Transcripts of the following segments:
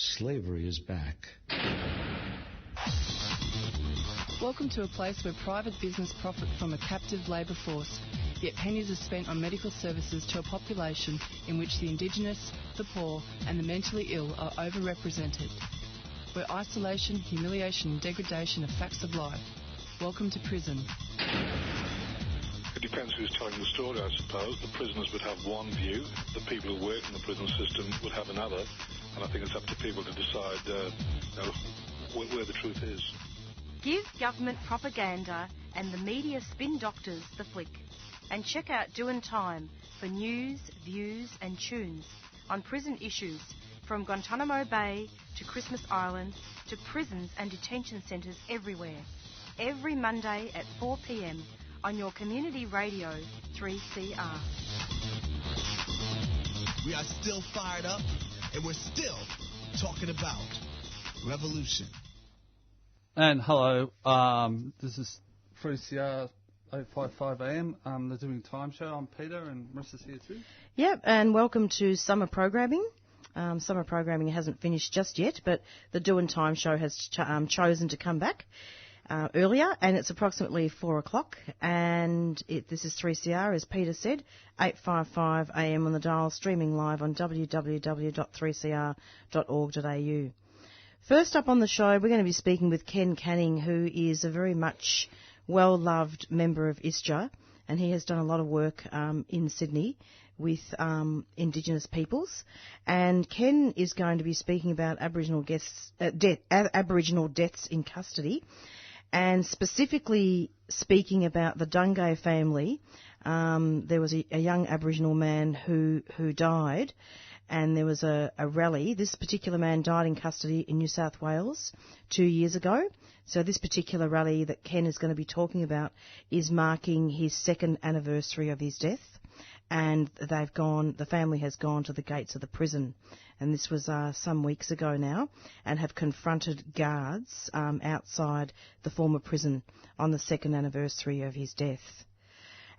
Slavery is back. Welcome to a place where private business profit from a captive labour force, yet pennies are spent on medical services to a population in which the Indigenous, the poor and the mentally ill are overrepresented. Where isolation, humiliation and degradation are facts of life. Welcome to prison. It depends who's telling the story, I suppose. The prisoners would have one view, the people who work in the prison system would have another, and I think it's up to people to decide where the truth is. Give government propaganda and the media spin doctors the flick. And check out Doin Time for news, views and tunes on prison issues from Guantanamo Bay to Christmas Island to prisons and detention centres everywhere. Every Monday at 4 p.m. on your community radio 3CR. We are still fired up and we're still talking about revolution. And hello, this is 3CR 855 AM, the Doin Time show. I'm Peter and Marissa's here too. Yep, and welcome to summer programming. Summer programming hasn't finished just yet, but the Doin Time show has chosen to come back earlier, and it's approximately 4 o'clock, and this is 3CR, as Peter said, 855 AM on the dial, streaming live on www.3cr.org.au. First up on the show, we're going to be speaking with Ken Canning, who is a very much well-loved member of ISJA, and he has done a lot of work in Sydney with Indigenous peoples. And Ken is going to be speaking about Aboriginal deaths in custody, and specifically speaking about the Dungay family. There was a young Aboriginal man who died, and there was a rally. This particular man died in custody in New South Wales 2 years ago. So this particular rally that Ken is going to be talking about is marking his second anniversary of his death. And the family has gone to the gates of the prison. And this was some weeks ago now, and have confronted guards outside the former prison on the second anniversary of his death.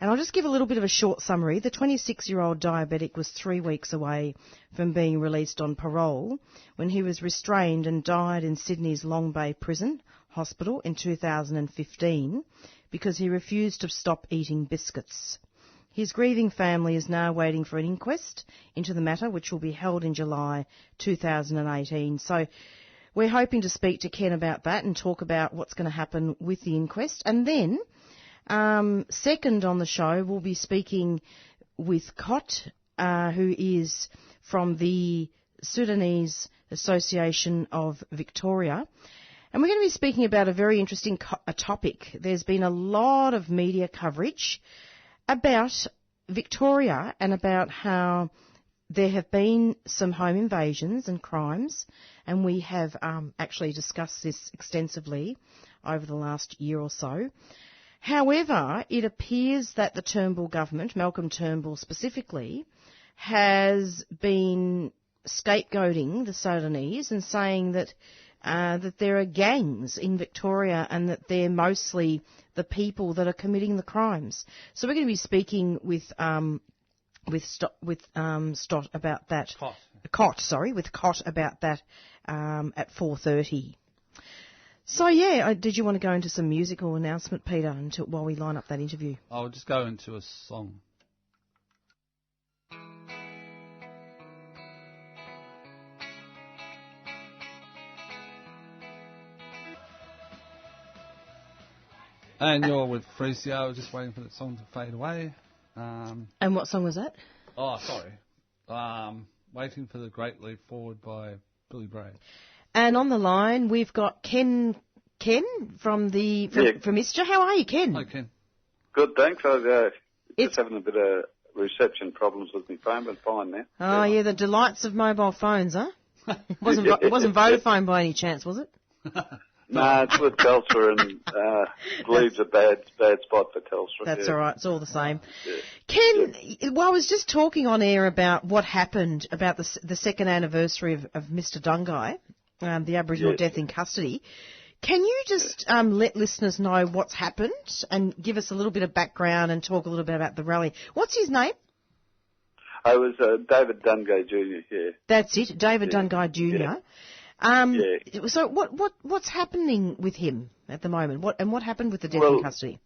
And I'll just give a little bit of a short summary. The 26-year-old diabetic was 3 weeks away from being released on parole when he was restrained and died in Sydney's Long Bay Prison Hospital in 2015 because he refused to stop eating biscuits. His grieving family is now waiting for an inquest into the matter, which will be held in July 2018. So we're hoping to speak to Ken about that and talk about what's going to happen with the inquest. And then second on the show, we'll be speaking with Kot, who is from the Sudanese Association of Victoria. And we're going to be speaking about a very interesting topic. There's been a lot of media coverage about Victoria and about how there have been some home invasions and crimes, and we have actually discussed this extensively over the last year or so. However, it appears that the Turnbull government, Malcolm Turnbull specifically, has been scapegoating the Sudanese and saying that there are gangs in Victoria and that they're mostly the people that are committing the crimes. So we're going to be speaking with Stott about that. Cott about that at 4:30. So yeah, did you want to go into some musical announcement, Peter, while we line up that interview? I'll just go into a song. And you're with 3CR, we're just waiting for that song to fade away. And what song was that? Oh, sorry. Waiting for the Great Leap Forward by Billy Bray. And on the line, we've got Ken from ISJA. How are you, Ken? Hi, Ken. Good, thanks. I was just having a bit of reception problems with my phone, but fine now. Oh, yeah, the delights of mobile phones, huh? It wasn't Vodafone by any chance, was it? No, it's with Telstra, and Glebe's a bad spot for Telstra. That's all right. It's all the same. Yeah. Ken, well, I was just talking on air about what happened about the second anniversary of Mr. Dungay, the Aboriginal death in custody. Can you just let listeners know what's happened and give us a little bit of background and talk a little bit about the rally? What's his name? I was David Dungay Jr. here. That's it, David Dungay Jr. Yeah. So what's happening with him at the moment? What happened with the death in custody?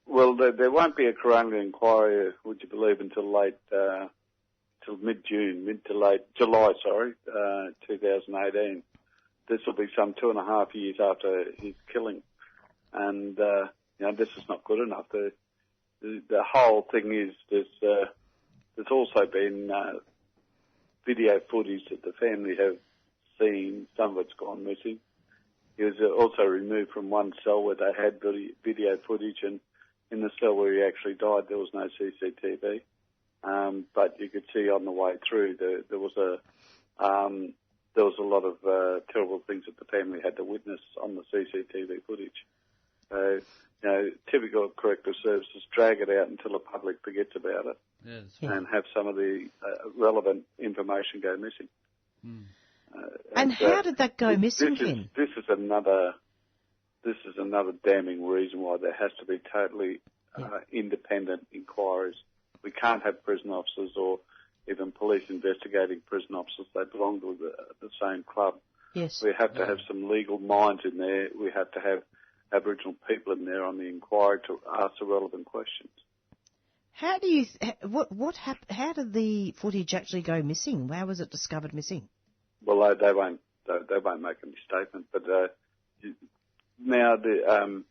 Well, there won't be a coronial inquiry, would you believe, until till mid-June, July, 2018. This will be some 2.5 years after his killing. And, this is not good enough. The whole thing is there's also been video footage that the family have seen. Some of it's gone missing. He was also removed from one cell where they had video footage, and in the cell where he actually died, there was no CCTV. But you could see on the way through there was a lot of terrible things that the family had to witness on the CCTV footage. So, typical corrective services, drag it out until the public forgets about it, and have some of the relevant information go missing. And how did that go missing, Ken? This is another damning reason why there has to be totally independent inquiries. We can't have prison officers or even police investigating prison officers. They belong to the same club. Yes. We have to have some legal minds in there. We have to have Aboriginal people in there on the inquiry to ask the relevant questions. How do you how did the footage actually go missing? How was it discovered missing? Well, they won't make any statement. But now the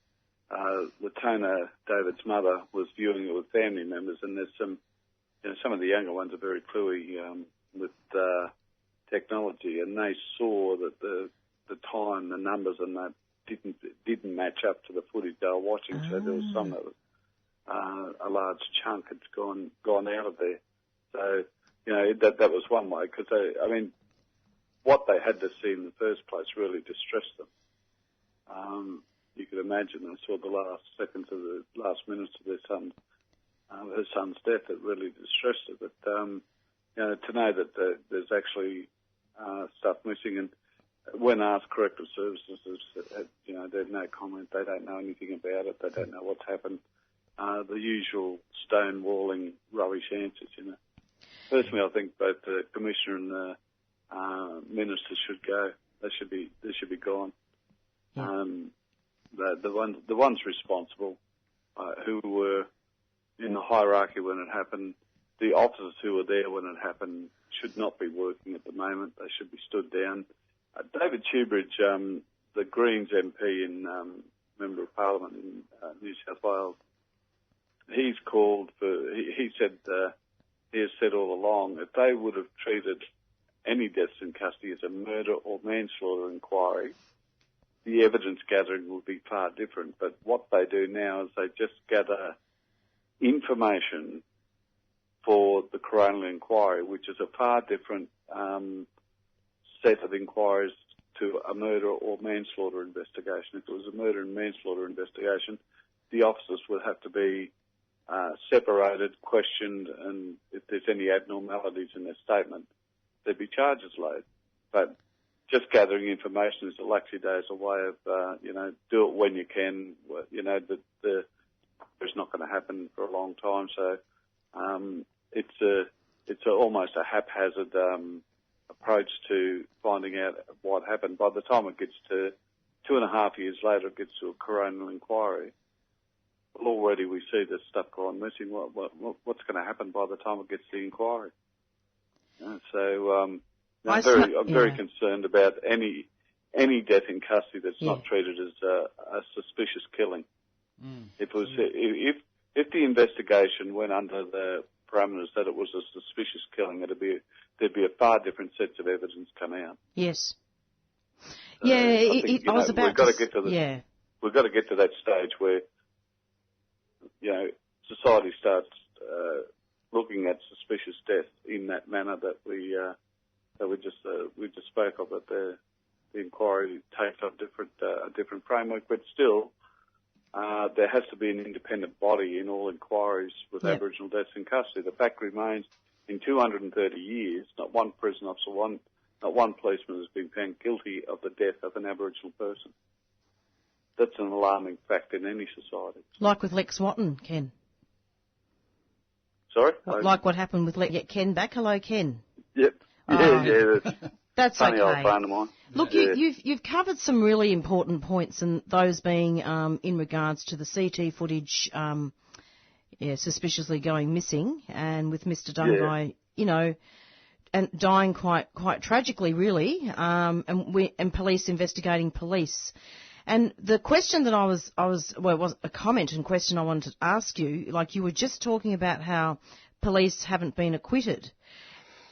Latona, David's mother, was viewing it with family members, and there's some of the younger ones are very cluey with technology, and they saw that the time, the numbers, and that didn't match up to the footage they were watching. So there was some that was a large chunk had gone out of there. So that was one way, because what they had to see in the first place really distressed them. You could imagine they saw the last seconds of the last minutes of her son's death. It really distressed her. But to know that there's actually stuff missing, and when asked, corrective services, they have no comment. They don't know anything about it. They don't know what's happened. The usual stonewalling rubbish answers. Personally, I think both the commissioner and the minister should go. They should be gone. The ones responsible, who were in the hierarchy when it happened, the officers who were there when it happened, should not be working at the moment. They should be stood down. David Tubridge, the Greens MP and Member of Parliament in New South Wales, he's called for. He said he has said all along that they would have treated any deaths in custody as a murder or manslaughter inquiry, the evidence gathering would be far different. But what they do now is they just gather information for the coronial inquiry, which is a far different set of inquiries to a murder or manslaughter investigation. If it was a murder and manslaughter investigation, the officers would have to be separated, questioned, and if there's any abnormalities in their statement, there'd be charges laid. But just gathering information is a laxy days a way of, do it when you can. It's not going to happen for a long time. So it's almost a haphazard approach to finding out what happened. By the time it gets to 2.5 years later, it gets to a coronial inquiry. Well, already we see this stuff gone missing. What's going to happen by the time it gets to the inquiry? I'm very concerned about any death in custody that's not treated as a suspicious killing. If the investigation went under the parameters that it was a suspicious killing, there'd be a far different sets of evidence come out. Yes. So we've got to get to that stage where society starts looking at suspicious death in that manner that we just spoke of. That the inquiry takes up a different framework, but still there has to be an independent body in all inquiries with Aboriginal deaths in custody. The fact remains, in 230 years, not one prison officer, not one policeman has been found guilty of the death of an Aboriginal person. That's an alarming fact in any society. Like with Lex Watton, Ken. Sorry? Like what happened with Let's Get Ken back. Hello, Ken. Yep. Yeah. That's funny okay. Old friend of mine. Look, you've covered some really important points, and those being in regards to the CT footage, suspiciously going missing, and with Mr. Dungay, and dying quite tragically, really, and police investigating police. And the question that it was a comment and question I wanted to ask you, like you were just talking about how police haven't been acquitted.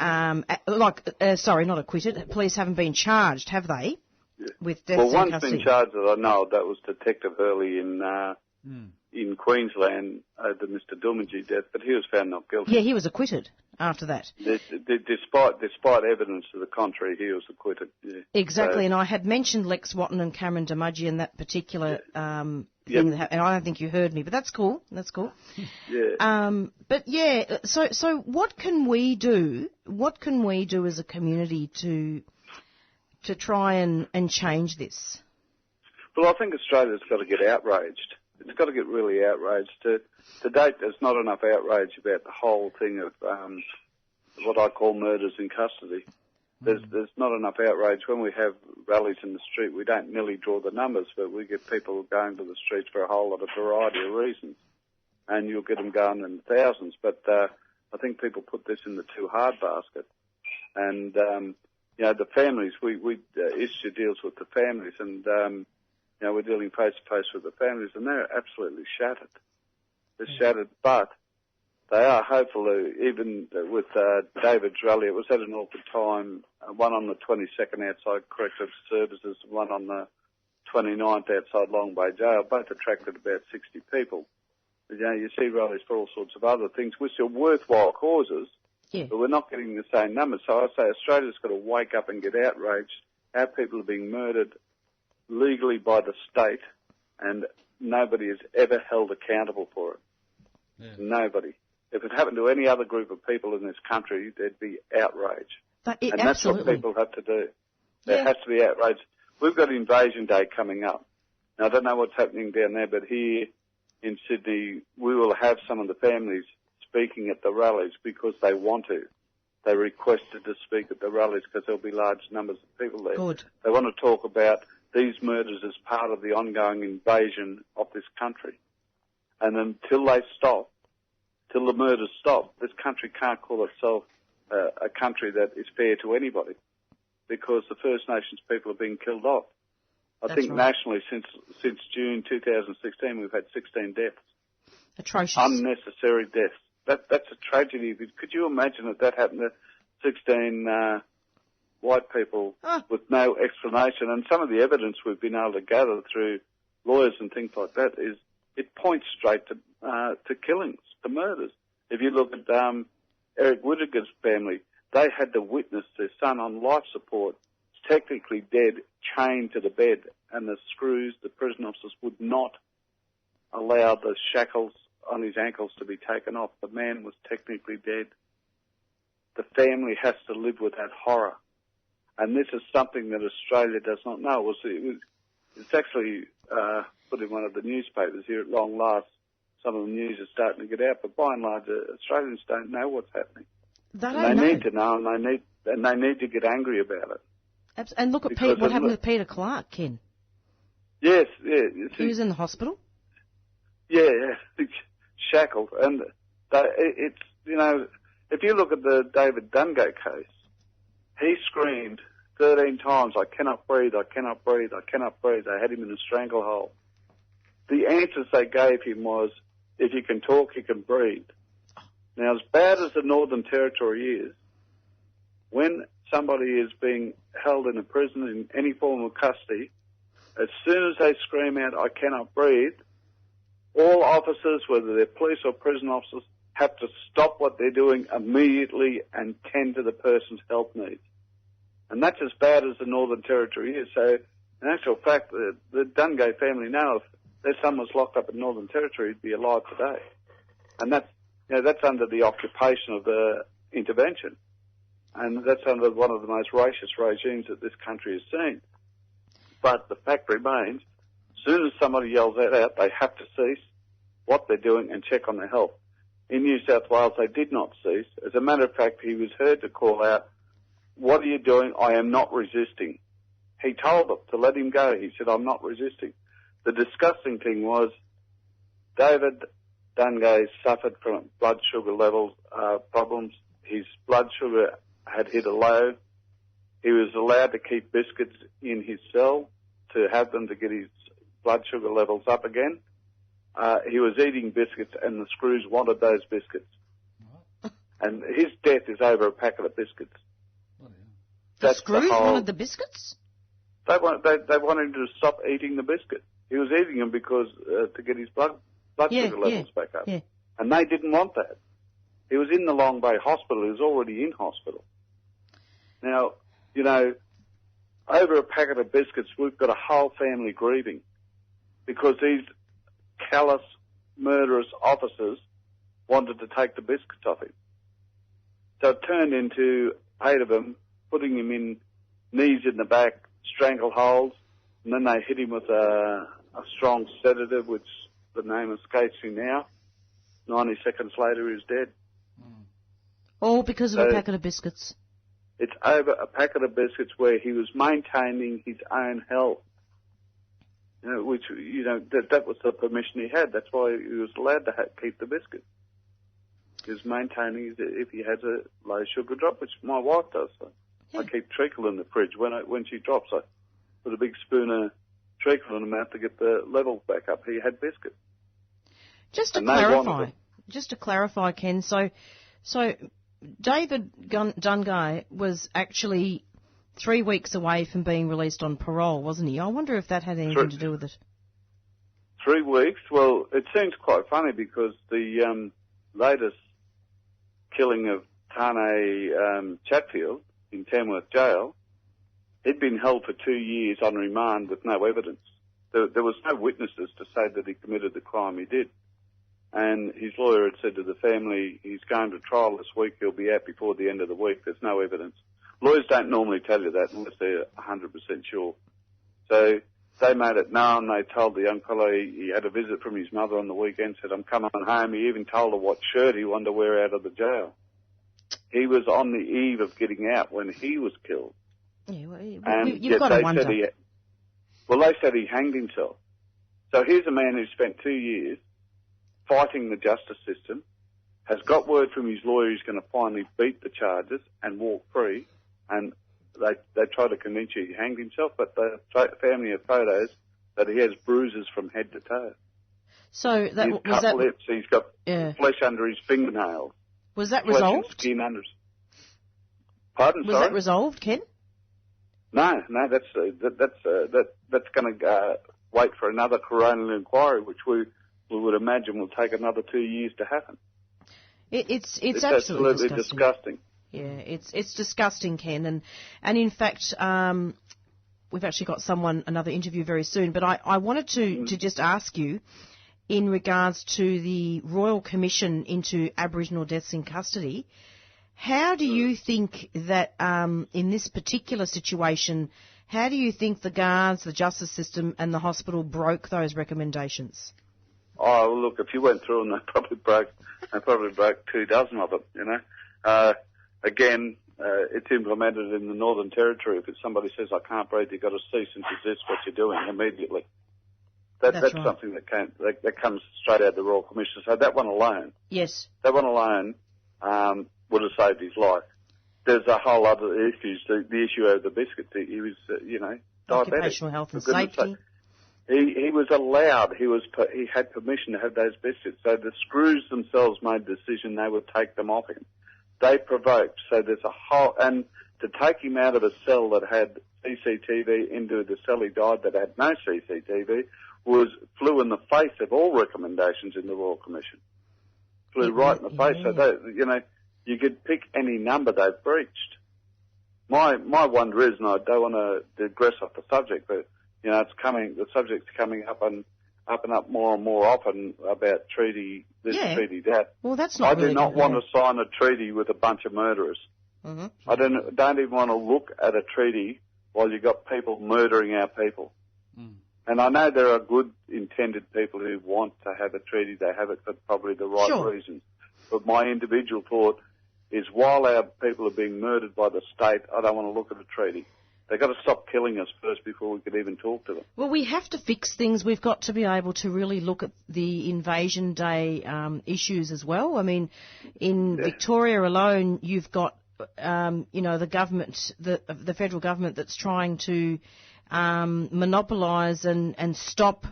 Sorry, not acquitted. Police haven't been charged, have they? Yeah. With deaths in custody. Well, one's been charged that I know. That was Detective Hurley in Queensland, the Mr. Dungay death, but he was found not guilty. Yeah, he was acquitted after that. Despite evidence to the contrary, he was acquitted. Yeah. Exactly, and I had mentioned Lex Watton and Cameron Dumudgy in that particular thing, and I don't think you heard me, but that's cool. Yeah. So what can we do? What can we do as a community to try and change this? Well, I think Australia's got to get outraged. It's got to get really outraged. To date, there's not enough outrage about the whole thing of what I call murders in custody. There's not enough outrage. When we have rallies in the street, we don't merely draw the numbers, but we get people going to the streets for a whole lot of variety of reasons. And you'll get them going in thousands. But I think people put this in the too hard basket. And, the families, ISJA deals with the families, and we're dealing face-to-face with the families, and they're absolutely shattered. They're shattered, but they are hopeful, even with David's rally. It was at an awkward time, one on the 22nd outside Corrective Services, one on the 29th outside Long Bay Jail. Both attracted about 60 people. But, you see rallies for all sorts of other things, which are worthwhile causes, but we're not getting the same numbers. So I say Australia's got to wake up and get outraged. Our people are being murdered legally by the state, and nobody is ever held accountable for it. Yeah. Nobody. If it happened to any other group of people in this country, there'd be outrage. And that's what people have to do. There has to be outrage. We've got Invasion Day coming up. Now, I don't know what's happening down there, but here in Sydney, we will have some of the families speaking at the rallies because they want to. They requested to speak at the rallies because there'll be large numbers of people there. Good. They want to talk about these murders as part of the ongoing invasion of this country. And until they stop, till the murders stop, this country can't call itself a country that is fair to anybody because the First Nations people are being killed off. I think nationally since June 2016 we've had 16 deaths. Atrocious. Unnecessary deaths. That's a tragedy. Could you imagine that happened to 16 white people with no explanation? And some of the evidence we've been able to gather through lawyers and things like that is it points straight to killings, to murders. If you look at Eric Whittaker's family, they had to witness their son on life support, technically dead, chained to the bed, and the screws, the prison officers would not allow the shackles on his ankles to be taken off. The man was technically dead. The family has to live with that horror. And this is something that Australia does not know. It's actually put in one of the newspapers here at long last. Some of the news is starting to get out, but by and large, Australians don't know what's happening. They need to know, and they need to get angry about it. And look at what happened with Peter Clark, Ken. Yes, yeah. He was in the hospital. Yeah, shackled, and it's if you look at the David Dungay case, he screamed 13 times, "I cannot breathe, I cannot breathe, I cannot breathe." They had him in a stranglehold. The answers they gave him was, if you can talk, you can breathe. Now, as bad as the Northern Territory is, when somebody is being held in a prison in any form of custody, as soon as they scream out, "I cannot breathe," all officers, whether they're police or prison officers, have to stop what they're doing immediately and tend to the person's health needs. And that's as bad as the Northern Territory is. So, in actual fact, the Dungay family now, if their son was locked up in Northern Territory, he'd be alive today. And that's under the occupation of the intervention. And that's under one of the most racist regimes that this country has seen. But the fact remains, as soon as somebody yells that out, they have to cease what they're doing and check on their health. in New South Wales, they did not cease. As a matter of fact, he was heard to call out, "What are you doing? I am not resisting." He told them to let him go. He said, "I'm not resisting." The disgusting thing was David Dungay suffered from blood sugar levels problems. His blood sugar had hit a low. He was allowed to keep biscuits in his cell to have them to get his blood sugar levels up again. He was eating biscuits and the screws wanted those biscuits. And his death is over a packet of biscuits. The screws wanted the biscuits? They wanted him to stop eating the biscuit. He was eating them because to get his blood sugar levels back up. Yeah. And they didn't want that. He was in the Long Bay Hospital. He was already in hospital. Now, you know, over a packet of biscuits, we've got a whole family grieving because these callous, murderous officers wanted to take the biscuits off him. So it turned into 8 of them, putting him in knees in the back, strangleholds, and then they hit him with a strong sedative, which the name escapes me now. 90 seconds later, he was dead. All because of a packet of biscuits? It's over a packet of biscuits where he was maintaining his own health. You know, which, you know, that was the permission he had. That's why he was allowed to keep the biscuit. He was maintaining if he has a low sugar drop, which my wife does. So yeah. I keep treacle in the fridge. When she drops, I put a big spoon of treacle in her mouth to get the levels back up. He had biscuit. Just to clarify, Ken, so David Dungay was actually 3 weeks away from being released on parole, wasn't he? I wonder if that had anything to do with it. 3 weeks? Well, it seems quite funny because the latest killing of Tane Chatfield in Tamworth Jail, he'd been held for 2 years on remand with no evidence. There was no witnesses to say that he committed the crime he did. And his lawyer had said to the family, he's going to trial this week, he'll be out before the end of the week, there's no evidence. Lawyers don't normally tell you that unless they're 100% sure. So they made it known. They told the young fellow he had a visit from his mother on the weekend, said, "I'm coming home." He even told her what shirt he wanted to wear out of the jail. He was on the eve of getting out when he was killed. Yeah, well, you've got to wonder. They said he hanged himself. So here's a man who spent 2 years fighting the justice system, has got word from his lawyer he's going to finally beat the charges and walk free, and they try to convince you he hanged himself, but the family have photos that he has bruises from head to toe. So that he's cut lips, he's got flesh under his fingernails. Was that resolved? And skin under his... Pardon, Was that resolved, Ken? No, that's going to wait for another coronial inquiry, which we would imagine will take another 2 years to happen. It's absolutely disgusting. Yeah, it's disgusting, Ken, and in fact, we've actually got another interview very soon. But I wanted to just ask you, in regards to the Royal Commission into Aboriginal deaths in custody, how do you think that in this particular situation, how do you think the guards, the justice system, and the hospital broke those recommendations? Oh, well, look, if you went through them, they probably broke 2 dozen of them, you know. Again, it's implemented in the Northern Territory. If somebody says, "I can't breathe," you've got to cease and desist what you're doing immediately. That's right. Something that comes straight out of the Royal Commission. So that one alone, would have saved his life. There's a whole other issues. The issue of the biscuits. He was, diabetic. Occupational health and safety. He was allowed. He had permission to have those biscuits. So the screws themselves made the decision they would take them off him. They provoked. So there's a whole, and to take him out of a cell that had CCTV into the cell he died that had no CCTV flew in the face of all recommendations in the Royal Commission. Flew right in the face. So you could pick any number they've breached. My wonder is, and I don't want to digress off the subject, but the subject's coming up and up more and more often about treaty this, treaty that. Well, that's not. I do not want to sign a treaty with a bunch of murderers. Mm-hmm. I don't even want to look at a treaty while you've got people murdering our people. Mm. And I know there are good intended people who want to have a treaty. They have it for probably the right reasons. But my individual thought is while our people are being murdered by the state, I don't want to look at a treaty. They've got to stop killing us first before we could even talk to them. Well, we have to fix things. We've got to be able to really look at the Invasion Day issues as well. I mean, in Victoria alone, you've got, the government, the federal government that's trying to monopolise and stop,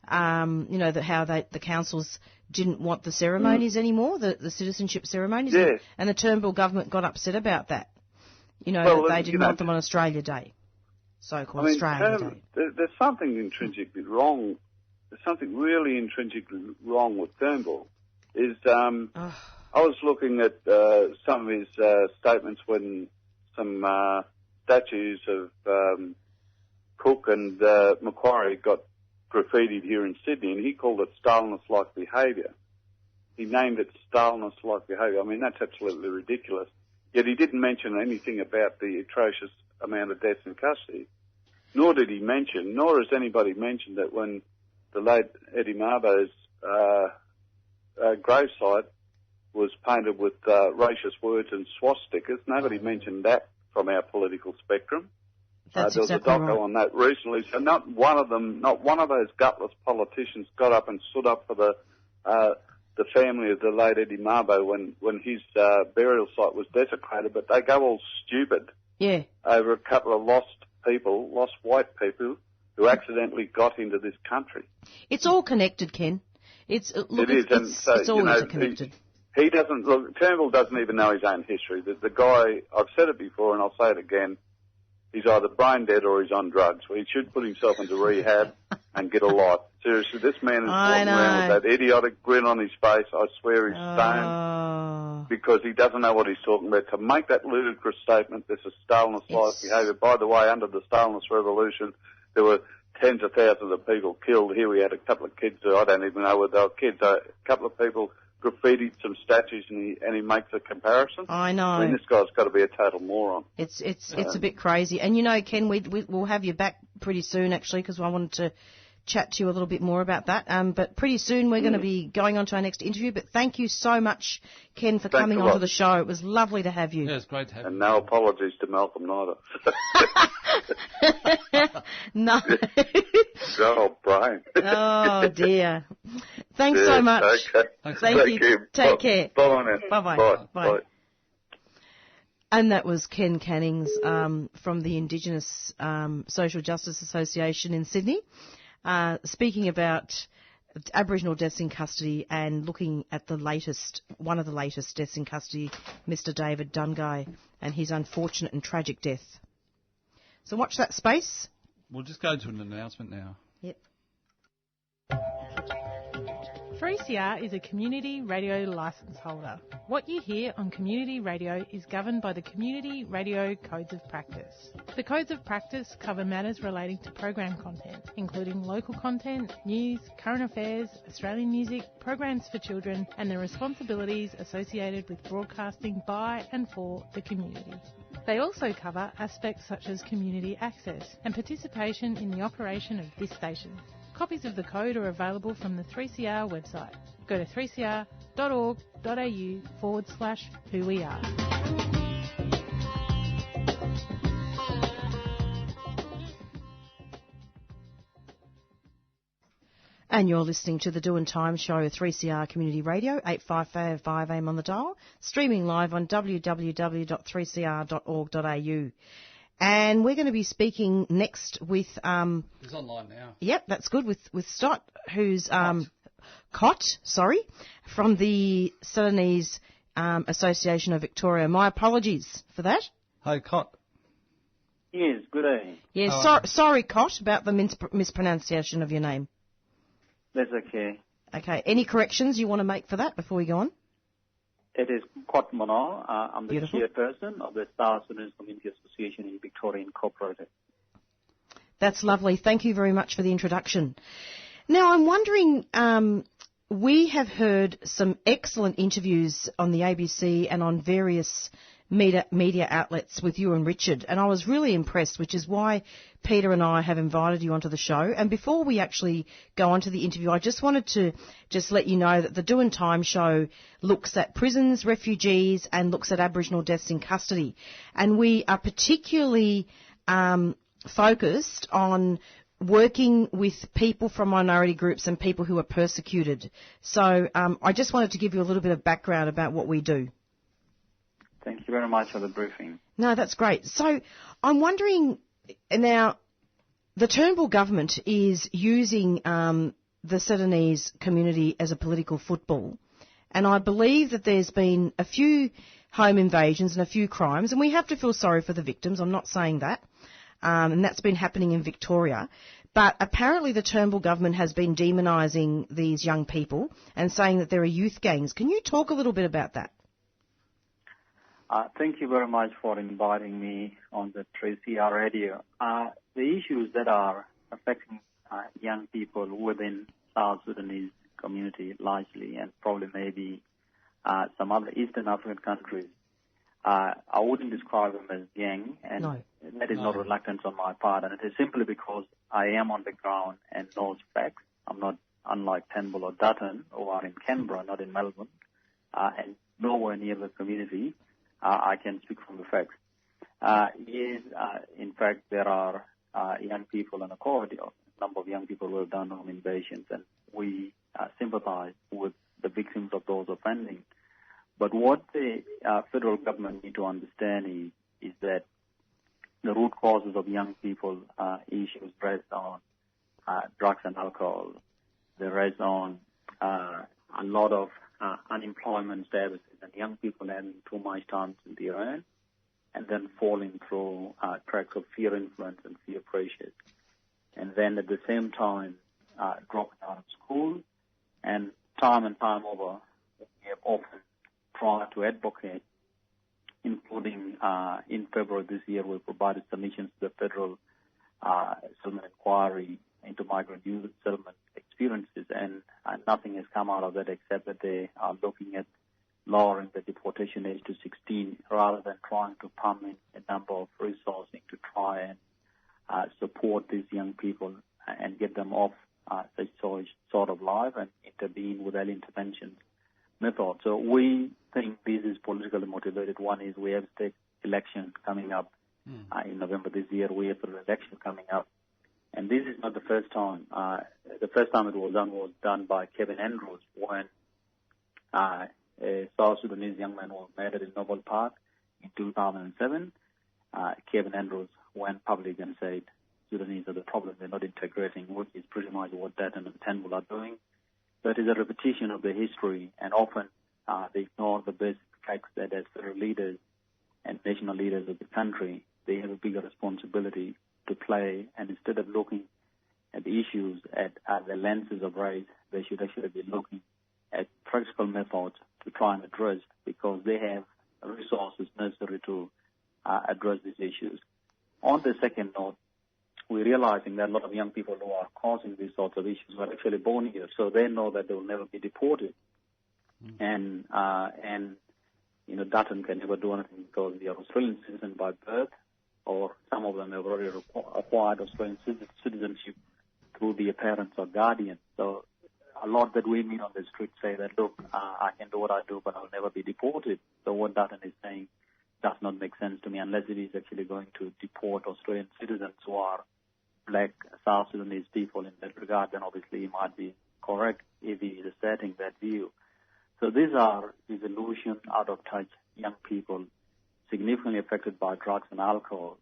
how the councils didn't want the ceremonies anymore, the citizenship ceremonies. Yes. And the Turnbull government got upset about that. They didn't want them on Australia Day, so-called Australia Day. There's something intrinsically wrong. There's something really intrinsically wrong with Turnbull. I was looking at some of his statements when some statues of Cook and Macquarie got graffitied here in Sydney, and he called it Stalinist-like behaviour. He named it Stalinist-like behaviour. I mean, that's absolutely ridiculous. Yet he didn't mention anything about the atrocious amount of deaths in custody. Nor has anybody mentioned that when the late Eddie Mabo's gravesite was painted with racist words and swastikas. Nobody mentioned that from our political spectrum. That's there was exactly a doco on that recently, so not one of those gutless politicians got up and stood up for the family of the late Eddie Mabo when his burial site was desecrated, but they go all stupid over a couple of lost white people who accidentally got into this country. It's all connected, Ken. It's all interconnected. He doesn't look. Turnbull doesn't even know his own history. The guy, I've said it before and I'll say it again. He's either brain dead or he's on drugs. Well, he should put himself into rehab and get a life. Seriously, this man is walking around with that idiotic grin on his face. I swear he's stoned because he doesn't know what he's talking about. To make that ludicrous statement, this is Stalinist-like behaviour. By the way, under the Stalinist revolution, there were tens of thousands of people killed. Here we had a couple of kids who I don't even know whether they were kids. A couple of people graffitied some statues and he makes a comparison. I know. I mean, this guy's got to be a total moron. It's a bit crazy. And Ken, we'll have you back pretty soon actually, because I wanted to chat to you a little bit more about that. But pretty soon we're going to be going on to our next interview. But thank you so much, Ken, for coming onto the show. It was lovely to have you. Yeah, it's great to have you. And no apologies to Malcolm neither. No. Good old brain. Oh dear. Thanks so much. Okay. Thank you. Take care. Bye now. Bye-bye. Bye. And that was Ken Cannings from the Indigenous Social Justice Association in Sydney, speaking about Aboriginal deaths in custody and looking at one of the latest deaths in custody, Mr. David Dungay, and his unfortunate and tragic death. So watch that space. We'll just go to an announcement now. Yep. 3CR is a community radio licence holder. What you hear on community radio is governed by the Community Radio Codes of Practice. The Codes of Practice cover matters relating to program content, including local content, news, current affairs, Australian music, programs for children, and the responsibilities associated with broadcasting by and for the community. They also cover aspects such as community access and participation in the operation of this station. Copies of the code are available from the 3CR website. Go to 3cr.org.au/who we are. And you're listening to the Doin Time show, 3CR Community Radio, 855 AM on the dial, streaming live on www.3cr.org.au. And we're going to be speaking next with... It's online now. Yep, that's good, with Stott, who's... Cott, from the Sudanese Association of Victoria. My apologies for that. Hey, Cott. Yes, good day. Yeah, sorry, Cott, about the mispronunciation of your name. That's okay. Okay, any corrections you want to make for that before we go on? It is Cott Mono. I'm the Beautiful. chairperson of the Sudanese Community Association in Victoria Incorporated. That's lovely. Thank you very much for the introduction. Now, I'm wondering, we have heard some excellent interviews on the ABC and on various media outlets with you and Richard, and I was really impressed, which is why Peter and I have invited you onto the show. And before we actually go on to the interview, I just wanted to just let you know that the Doin Time show looks at prisons, refugees, and looks at Aboriginal deaths in custody. And we are particularly focused on working with people from minority groups and people who are persecuted. So I just wanted to give you a little bit of background about what we do. Thank you very much for the briefing. No, that's great. So I'm wondering now, the Turnbull government is using the Sudanese community as a political football, and I believe that there's been a few home invasions and a few crimes, and we have to feel sorry for the victims. I'm not saying that, and that's been happening in Victoria. But apparently the Turnbull government has been demonising these young people and saying that there are youth gangs. Can you talk a little bit about that? Thank you very much for inviting me on the 3CR radio. The issues that are affecting young people within South Sudanese community largely, and probably maybe some other Eastern African countries, I wouldn't describe them as gang, and that is not reluctance on my part, and it is simply because I am on the ground and knows facts. I'm not unlike Turnbull or Dutton, who are in Canberra, not in Melbourne, and nowhere near the community. I can speak from the facts. Yes, in fact, there are young people in a corridor, a number of young people who have done home invasions, and we sympathize with the victims of those offending. But what the federal government need to understand is that the root causes of young people issues rest on drugs and alcohol. They rest on a lot of unemployment services and young people having too much time to their own, and then falling through tracks of fear influence and fear pressures. And then at the same time, dropping out of school, and time over, we have often tried to advocate, including in February this year, we provided submissions to the Federal Settlement Inquiry into migrant youth settlement experiences, and nothing has come out of that except that they are looking at lowering the deportation age to 16 rather than trying to pump in a number of resourcing to try and support these young people and get them off such sort of life and intervene with early intervention method. So we think this is politically motivated. One is we have state elections coming up in November this year. We have an election coming up. And this is not the first time. The first time it was done by Kevin Andrews when a South Sudanese young man was murdered in Noble Park in 2007. Kevin Andrews went public and said, Sudanese are the problem, they're not integrating, which is pretty much what Dutton and Turnbull are doing. So it is a repetition of the history, and often they ignore the basic facts that as federal leaders and national leaders of the country, they have a bigger responsibility to play, and instead of looking at the issues at the lenses of race, they should actually be looking at practical methods to try and address, because they have resources necessary to address these issues. On the second note, we're realizing that a lot of young people who are causing these sorts of issues were actually born here, so they know that they will never be deported. And Dutton can never do anything because they are Australian citizens by birth, or some of them have already acquired Australian citizenship through their parents or guardians. So a lot that we meet on the street say that, look, I can do what I do, but I'll never be deported. So what Dutton is saying does not make sense to me unless it is actually going to deport Australian citizens who are black South Sudanese people in that regard. Then obviously he might be correct if he is asserting that view. So these are disillusioned, out of touch young people, significantly affected by drugs and alcohol,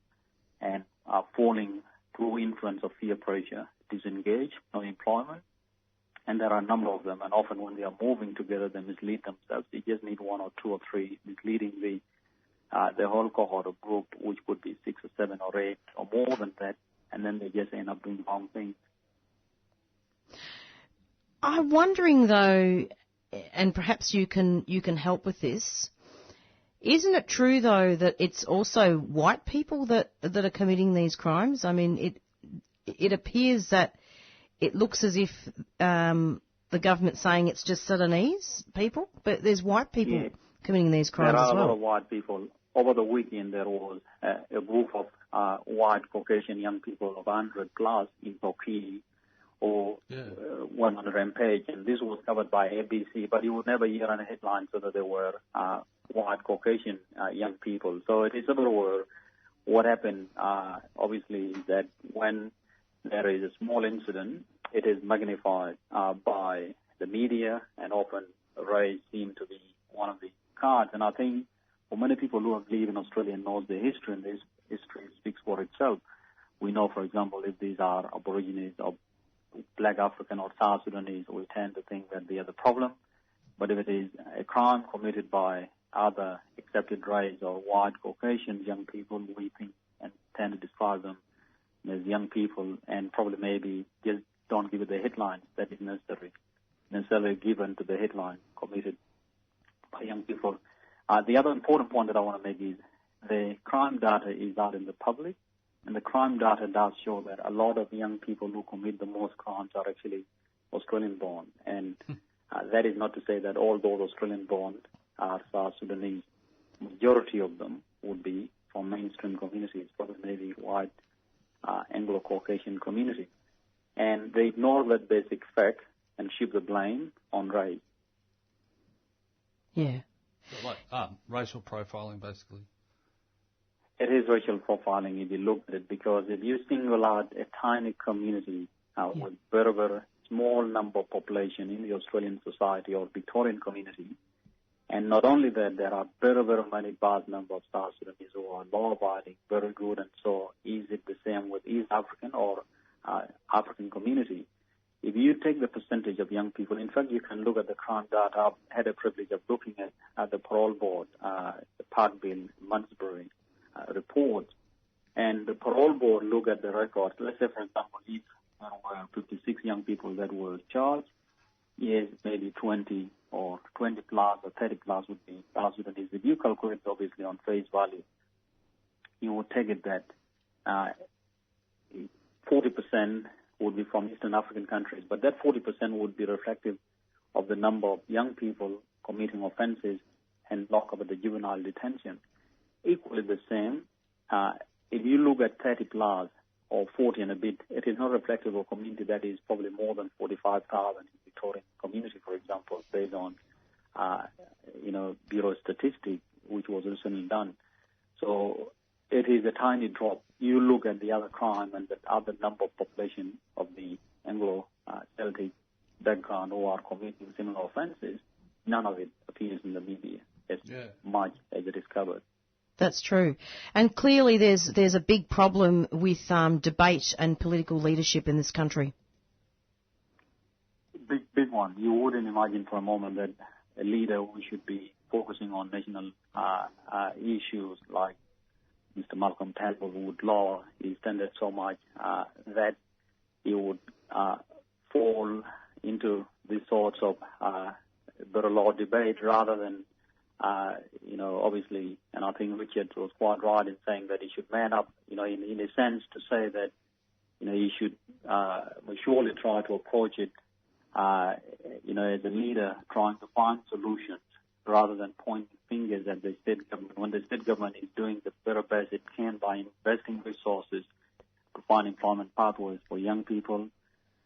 and are falling through influence of peer pressure, disengaged, no employment. And there are a number of them, and often when they are moving together, they mislead themselves. They just need one or two or three, misleading the whole cohort of group, which could be 6 or 7 or 8 or more than that, and then they just end up doing wrong things. I'm wondering, though, and perhaps you can help with this, isn't it true, though, that it's also white people that are committing these crimes? I mean, it appears that it looks as if the government's saying it's just Sudanese people, but there's white people committing these crimes as well. There are a lot of white people over the weekend there was a group of white Caucasian young people of 100 plus in Torquay who went on a rampage, and this was covered by ABC, but you would never hear on a headline so that there were white Caucasian young people. So it is everywhere. What happened, obviously, is that when there is a small incident, it is magnified by the media, and often race seems to be one of the cards. And I think for many people who have lived in Australia and knows the history, and this history speaks for itself. We know, for example, if these are Aborigines or Black African or South Sudanese, we tend to think that they are the problem. But if it is a crime committed by other accepted race or white Caucasian young people, we think and tend to describe them as young people, and probably maybe just don't give it the headlines that is necessarily given to the headline committed by young people. The other important point that I want to make is the crime data is out in the public, and the crime data does show that a lot of young people who commit the most crimes are actually Australian-born. And that is not to say that all those Australian-born are South Sudanese. Majority of them would be from mainstream communities, probably maybe white Anglo-Caucasian community. And they ignore that basic fact and shift the blame on race. Yeah. Like racial profiling, basically. It is racial profiling if you look at it, because if you single out a tiny community with very, very small number of population in the Australian society or Victorian community, and not only that, there are very, very many vast number of South Sudanese who are law-abiding, very good, and so is it the same with East African or African community? If you take the percentage of young people, in fact, you can look at the crime data. I've had a privilege of looking at the parole board, the Parkville, Munsbury reports, and the parole board look at the records. Let's say, for example, if there were 56 young people that were charged, yes, maybe 20 or 20 plus or 30 plus would be South Sudanese. If you calculate, obviously, on face value, you would take it that 40% would be from Eastern African countries, but that 40% would be reflective of the number of young people committing offences and locked up at the juvenile detention. Equally the same, if you look at 30 plus or 40 and a bit, it is not reflective of a community that is probably more than 45,000 in Victorian community, for example, based on, Bureau statistics, which was recently done. So it is a tiny drop. You look at the other crime and the other number of population of the Anglo-Celtic background who are committing similar offences, none of it appears in the media as much as it is covered. That's true. And clearly there's a big problem with debate and political leadership in this country. Big one. You wouldn't imagine for a moment that a leader who should be focusing on national issues like Mr. Malcolm Turnbull would lower his standards so much that he would fall into these sorts of better law debate rather than obviously, and I think Richard was quite right in saying that he should man up, in a sense to say that, he should surely try to approach it, as a leader trying to find solutions rather than pointing fingers at the state government. When the state government is doing the very best it can by investing resources to find employment pathways for young people,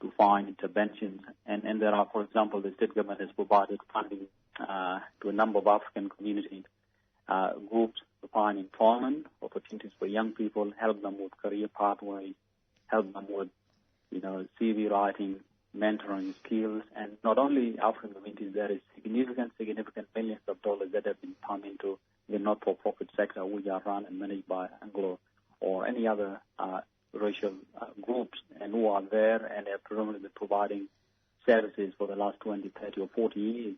to find interventions. And there are, for example, the state government has provided funding to a number of African community groups to find employment opportunities for young people, help them with career pathways, help them with, CV writing, mentoring skills. And not only African communities, there is significant millions of dollars that have been pumped into the not-for-profit sector, which are run and managed by Anglo or any other racial groups, and who are there and have predominantly been providing services for the last 20, 30 or 40 years.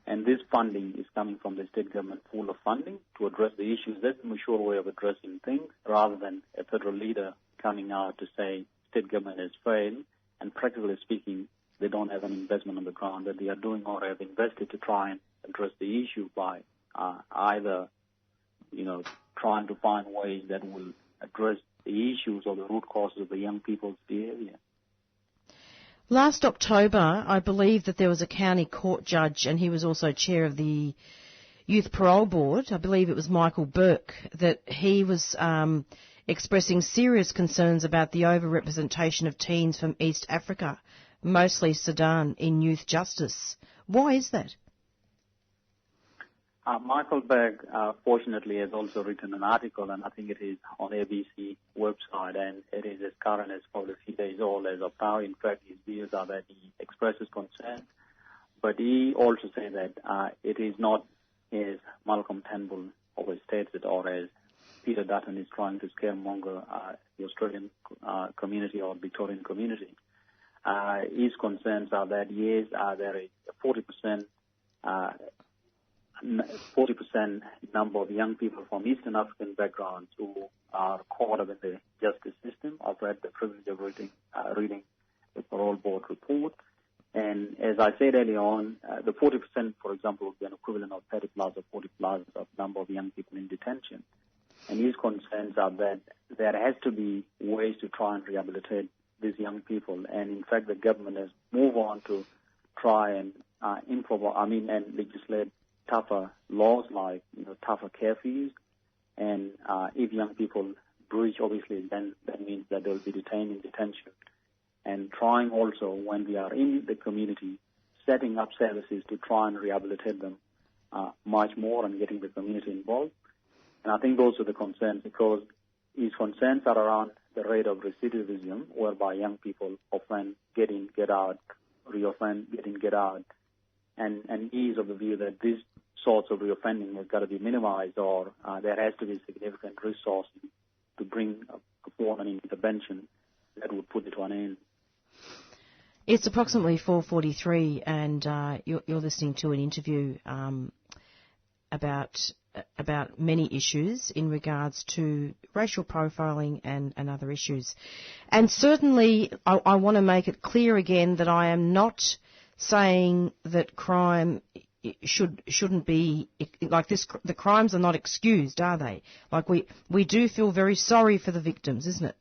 And this funding is coming from the state government full of funding to address the issues. That's the mature way of addressing things rather than a federal leader coming out to say state government has failed and practically speaking they don't have an investment on the ground that they are doing or have invested to try and address the issue by either, trying to find ways that will address the issues or the root causes of the young people's behaviour. Last October, I believe that there was a county court judge, and he was also chair of the Youth Parole Board, I believe it was Michael Burke, that he was expressing serious concerns about the overrepresentation of teens from East Africa, mostly Sudan, in youth justice. Why is that? Michael Berg, fortunately, has also written an article, and I think it is on ABC website, and it is as current as probably a few days old as of now. In fact, his views are that he expresses concern, but he also said that it is not as Malcolm Turnbull always states it, or as Peter Dutton is trying to scaremonger the Australian community or Victorian community. His concerns are that, yes, there is a 40% number of young people from Eastern African backgrounds who are caught up in the justice system. I've had the privilege of reading the Parole Board report. And as I said earlier on, the 40%, for example, would be an equivalent of 30 plus or 40 plus of number of young people in detention. And his concerns are that there has to be ways to try and rehabilitate these young people. And in fact, the government has moved on to try and and legislate tougher laws like tougher curfews. And if young people breach, obviously, then that means that they'll be detained in detention. And trying also, when we are in the community, setting up services to try and rehabilitate them much more and getting the community involved. And I think those are the concerns, because his concerns are around the rate of recidivism, whereby young people often get in, get out, reoffend, get in, get out. And he is of the view that these sorts of reoffending has got to be minimized, or there has to be significant resources to bring forward an intervention that would put it to an end. It's approximately 4:43, and you're listening to an interview about many issues in regards to racial profiling and other issues. And certainly, I want to make it clear again that I am not saying that crime shouldn't be like this. The crimes are not excused, are they? Like we do feel very sorry for the victims, isn't it?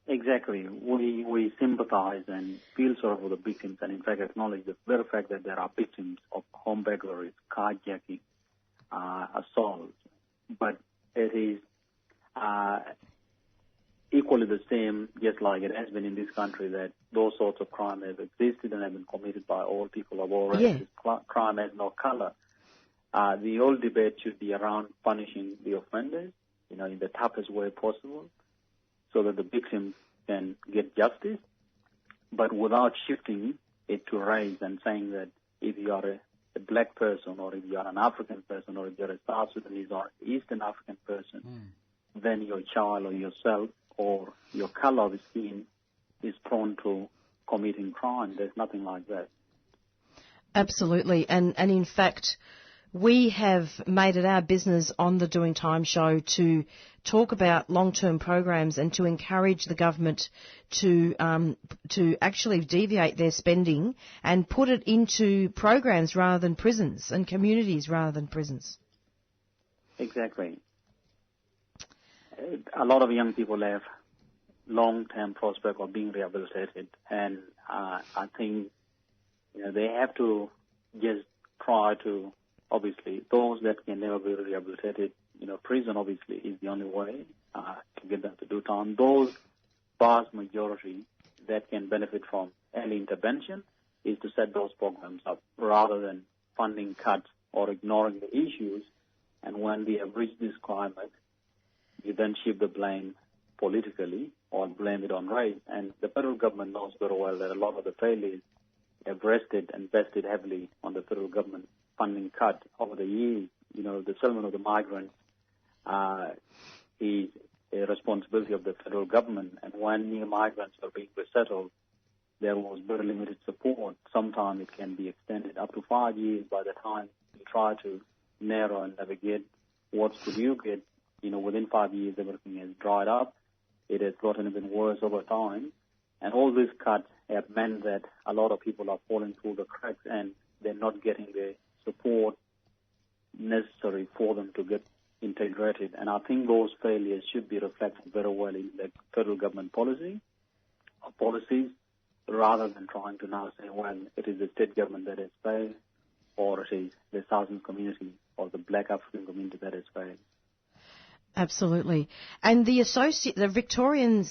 Exactly. We sympathize and feel sorry for the victims, and in fact acknowledge the very fact that there are victims of home burglaries, carjacking, assault. But it is equally the same, just like it has been in this country, that those sorts of crime have existed and have been committed by all people of all races. Yeah. Crime has no color. The whole debate should be around punishing the offenders, in the toughest way possible, so that the victims can get justice, but without shifting it to race and saying that if you are a black person, or if you are an African person, or if you're a South Sudanese or Eastern African person, then your child or yourself or your color of skin is prone to committing crime. There's nothing like that. Absolutely. And in fact, we have made it our business on the Doin Time show to talk about long-term programs and to encourage the government to actually deviate their spending and put it into programs rather than prisons, and communities rather than prisons. Exactly. A lot of young people have long-term prospect of being rehabilitated, and I think they have to just try to, obviously, those that can never be rehabilitated, prison obviously is the only way to get them to do time. Those vast majority that can benefit from early intervention is to set those programs up rather than funding cuts or ignoring the issues. And when we have reached this climate, you then shift the blame politically or blame it on race. And the federal government knows very well that a lot of the failures have rested and vested heavily on the federal government funding cut over the years. The settlement of the migrants is a responsibility of the federal government. And when new migrants are being resettled, there was very limited support. Sometimes it can be extended up to 5 years by the time you try to narrow and navigate what could you get. Within 5 years, everything has dried up. It has gotten even worse over time. And all these cuts have meant that a lot of people are falling through the cracks and they're not getting the support necessary for them to get integrated. And I think those failures should be reflected very well in the federal government policies, rather than trying to now say, well, it is the state government that has failed. or it is the Southern community or the Black African community that has failed. Absolutely. And the Victorian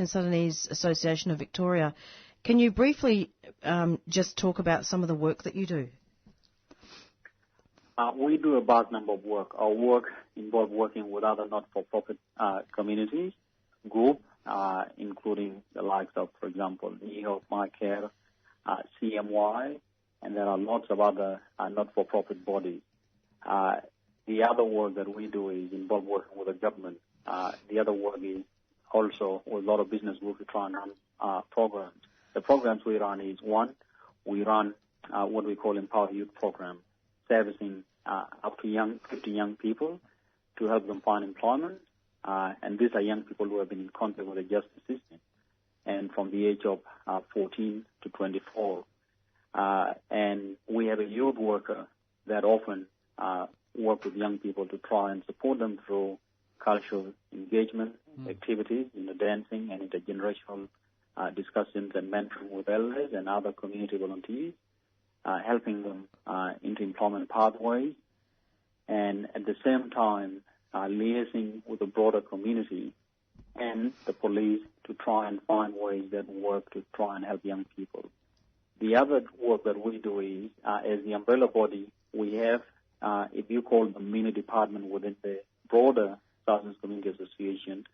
Sudanese Association of Victoria, can you briefly just talk about some of the work that you do? We do a vast number of work. Our work involves working with other not-for-profit communities, groups, including the likes of, for example, eHealth, MyCare, CMY, and there are lots of other not-for-profit bodies. The other work that we do is involve working with the government. The other work is also with a lot of business groups to try and run programs. The programs we run is, one, we run what we call Empower Youth Program, servicing up to 50 young people to help them find employment. And these are young people who have been in contact with the justice system, and from the age of 14 to 24. And we have a youth worker that often work with young people to try and support them through cultural engagement activities, dancing and intergenerational discussions and mentoring with elders and other community volunteers, helping them into employment pathways, and at the same time liaising with the broader community and the police to try and find ways that work to try and help young people. The other work that we do is, as the umbrella body, we have, if you call the mini department within the broader Southern Community Association,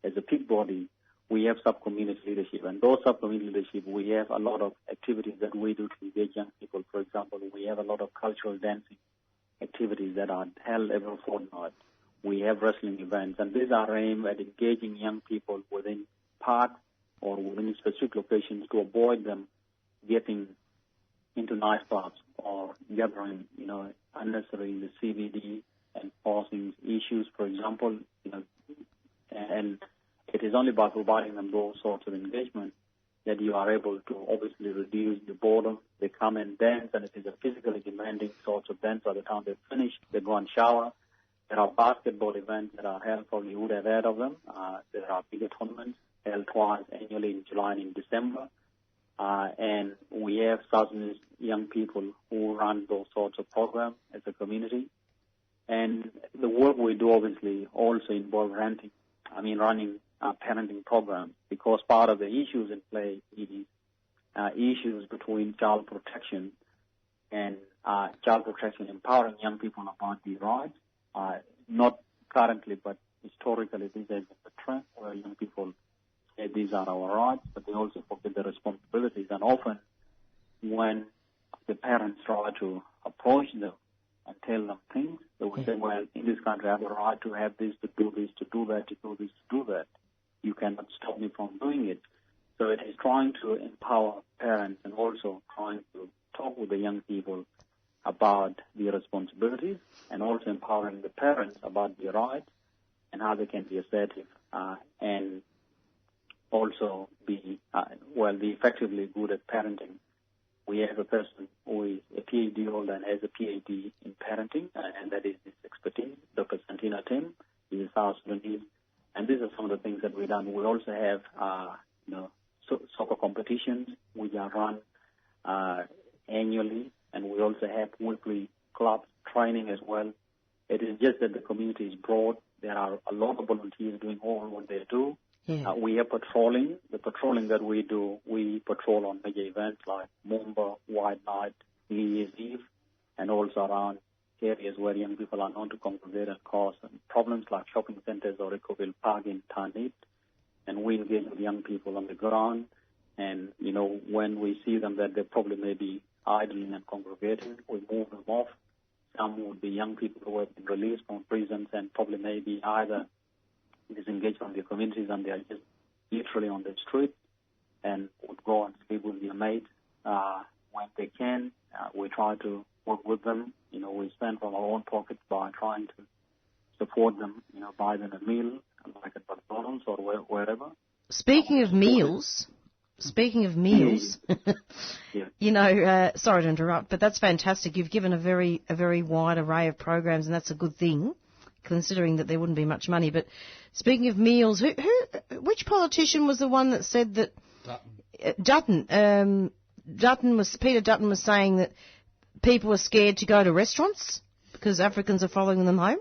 as a peak body, we have sub-community leadership. And those sub-community leadership, we have a lot of activities that we do to engage young people. For example, we have a lot of cultural dancing activities that are held every fortnight. We have wrestling events, and these are aimed at engaging young people within parks or within specific locations to avoid them getting into nightclubs or gathering, unnecessarily in the CBD and causing issues, for example, and it is only by providing them those sorts of engagement that you are able to obviously reduce the boredom. They come and dance, and it is a physically demanding sorts of dance. By the time they finish, they go and shower. There are basketball events that are held, probably you would have heard of them. There are bigger tournaments held twice annually in July and in December. And we have thousands of young people who run those sorts of programs as a community. And the work we do obviously also involves running parenting programs, because part of the issues in play is issues between child protection and empowering young people about their rights. Not currently, but historically, this has been the trend where young people say these are our rights, but they also forget the responsibilities. And often when the parents try to approach them and tell them things, they will say, well, in this country I have a right to have this, to do this, to do that, to do this, to do that. You cannot stop me from doing it. So it is trying to empower parents and also trying to talk with the young people about their responsibilities, and also empowering the parents about their rights and how they can be assertive and also be effectively good at parenting. We have a person who is a PhD holder and has a PhD in parenting, and that is his expertise, Dr. Santina Tim. He is South Sudanese, and these are some of the things that we've done. We also have, soccer competitions which are run annually, and we also have weekly club training as well. It is just that the community is broad. There are a lot of volunteers doing all what they do. Yeah. We are patrolling. The patrolling that we do, we patrol on major events like Moomba, White Night, New Year's Eve, and also around areas where young people are known to congregate and cause problems like shopping centres or Ecoville Park in Tanit. And we engage with young people on the ground. And, when we see them that they probably may be idling and congregating, we move them off. Some would be young people who have been released from prisons and probably maybe either disengaged from their communities and they are just literally on the street and would go and sleep with their mates when they can. We try to work with them. We spend from our own pockets by trying to support them, buy them a meal, like at McDonald's or wherever. Speaking of meals, yeah. Sorry to interrupt, but that's fantastic. You've given a very wide array of programs, and that's a good thing, considering that there wouldn't be much money. But speaking of meals, which politician was the one that said that Peter Dutton was saying that people are scared to go to restaurants because Africans are following them home?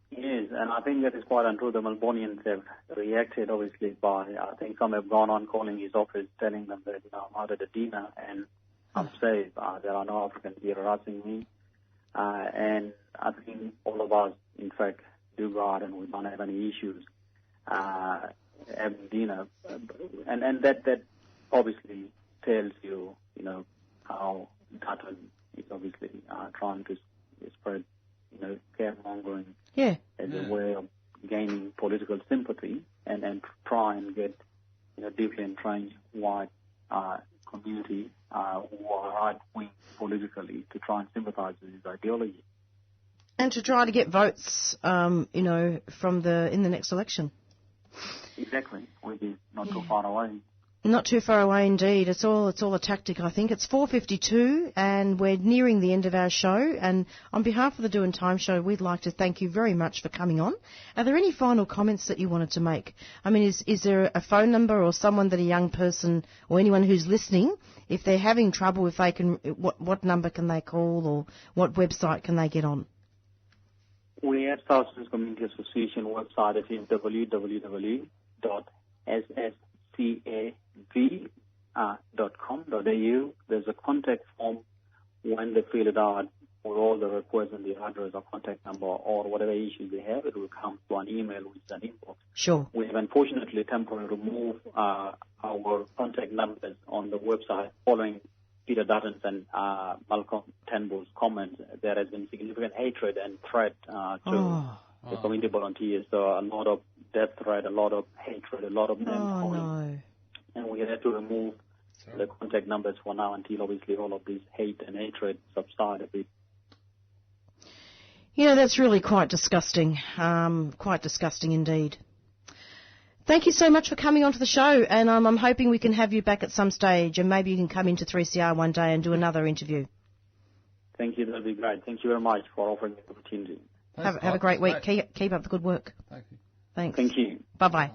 Yes, and I think that is quite untrue. The Melbourneians have reacted, obviously, by, I think some have gone on calling his office, telling them that, I'm out at a dinner and I'm safe. There are no Africans here harassing me. And I think all of us, in fact, do go out and we don't have any issues having dinner. And that obviously tells you, how Dutton is obviously trying to spread, caremongering as a way of gaining political sympathy and try and get, deeply entrenched white community who are right-wing politically to try and sympathise with his ideology. And to try to get votes, from in the next election. Exactly, which is not too far away. Not too far away indeed. It's all a tactic, I think. It's 4:52 and we're nearing the end of our show. And on behalf of the Doin Time show, we'd like to thank you very much for coming on. Are there any final comments that you wanted to make? I mean, is there a phone number or someone that a young person or anyone who's listening, if they're having trouble, if they can, what number can they call or what website can they get on? We have South Sudanese Community Association website. It is www.sscav.com.au. There's a contact form when they fill it out with all the requests and the address or contact number or whatever issues they have. It will come to an email, which is an inbox. Sure. We have unfortunately temporarily removed our contact numbers on the website following Peter Dutton's and Malcolm Turnbull's comments. There has been significant hatred and threat to the community volunteers. So a lot of death threat, a lot of hatred, a lot of name-calling. And we had to remove the contact numbers for now until obviously all of this hate and hatred subside a bit. That's really quite disgusting. Quite disgusting indeed. Thank you so much for coming onto the show, and I'm hoping we can have you back at some stage, and maybe you can come into 3CR one day and do another interview. Thank you. That'll be great. Thank you very much for offering the opportunity. Have a great week. Keep up the good work. Thank you. Thanks. Thank you. Bye-bye.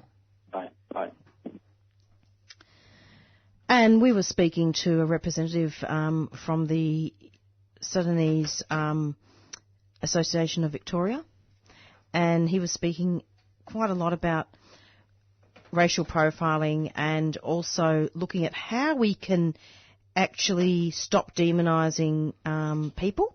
Bye. Bye. And we were speaking to a representative from the Sudanese Association of Victoria, and he was speaking quite a lot about racial profiling and also looking at how we can actually stop demonising people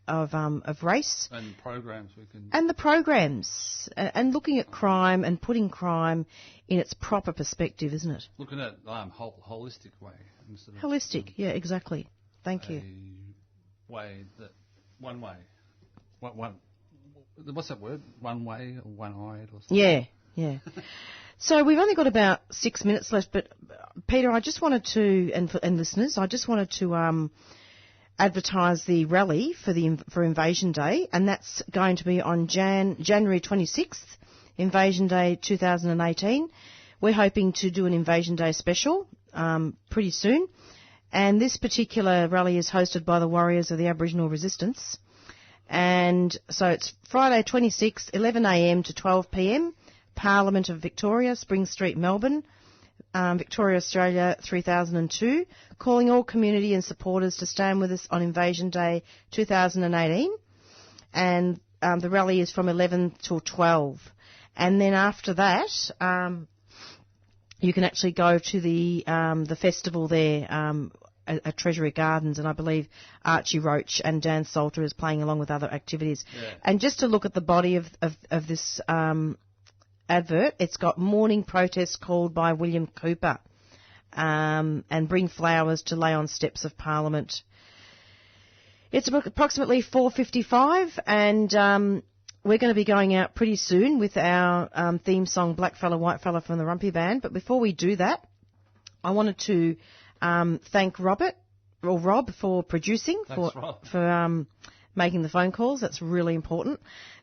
of race. And programs we can... And the programs. And looking at crime and putting crime in its proper perspective, isn't it? Looking at holistic way. Instead of holistic, yeah, exactly. Thank you. Way that... One way. What's that word? One way or one-eyed or something? Yeah. So we've only got about 6 minutes left, but Peter, I just wanted to, and listeners, I just wanted to advertise the rally for Invasion Day, and that's going to be on January 26th, Invasion Day 2018. We're hoping to do an Invasion Day special pretty soon, and this particular rally is hosted by the Warriors of the Aboriginal Resistance, and so it's Friday 26th, 11 a.m. to 12 p.m. Parliament of Victoria, Spring Street, Melbourne, Victoria, Australia, 3002, calling all community and supporters to stand with us on Invasion Day 2018. And the rally is from 11 till 12. And then after that, you can actually go to the festival there at Treasury Gardens, and I believe Archie Roach and Dan Salter is playing along with other activities. Yeah. And just to look at the body of this advert, it's got morning protest called by William Cooper and bring flowers to lay on steps of Parliament. It's approximately 4:55 and we're going to be going out pretty soon with our theme song Black Fella, White Fella from the Rumpy Band. But before we do that, I wanted to thank Rob for producing, for making the phone calls. That's really important.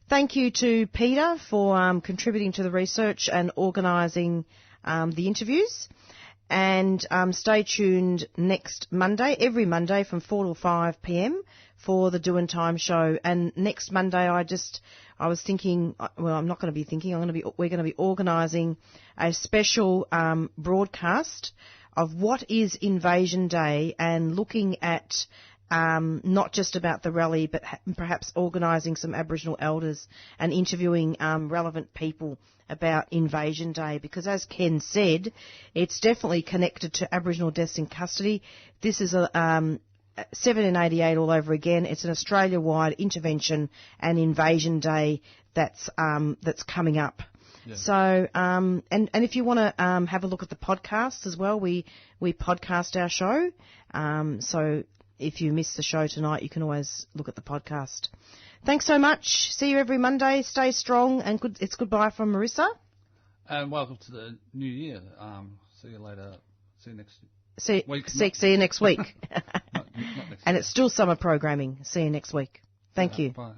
Thank you to Peter for contributing to the research and organising the interviews. And stay tuned next Monday, every Monday from 4 to 5 p.m. for the Doin Time show. And next Monday, I was thinking, well, I'm not going to be thinking, we're going to be organising a special broadcast of what is Invasion Day and looking at not just about the rally, but perhaps organising some Aboriginal elders and interviewing relevant people about Invasion Day, because as Ken said, it's definitely connected to Aboriginal deaths in custody. This is a 1788 all over again. It's an Australia-wide intervention and Invasion Day that's coming up. Yeah. So, and if you want to have a look at the podcast as well, we podcast our show. So if you missed the show tonight, you can always look at the podcast. Thanks so much. See you every Monday. Stay strong, and it's goodbye from Marissa. And welcome to the new year. See you later. See you next week. See you next week. Not next and week. It's still summer programming. See you next week. Thank you. Bye.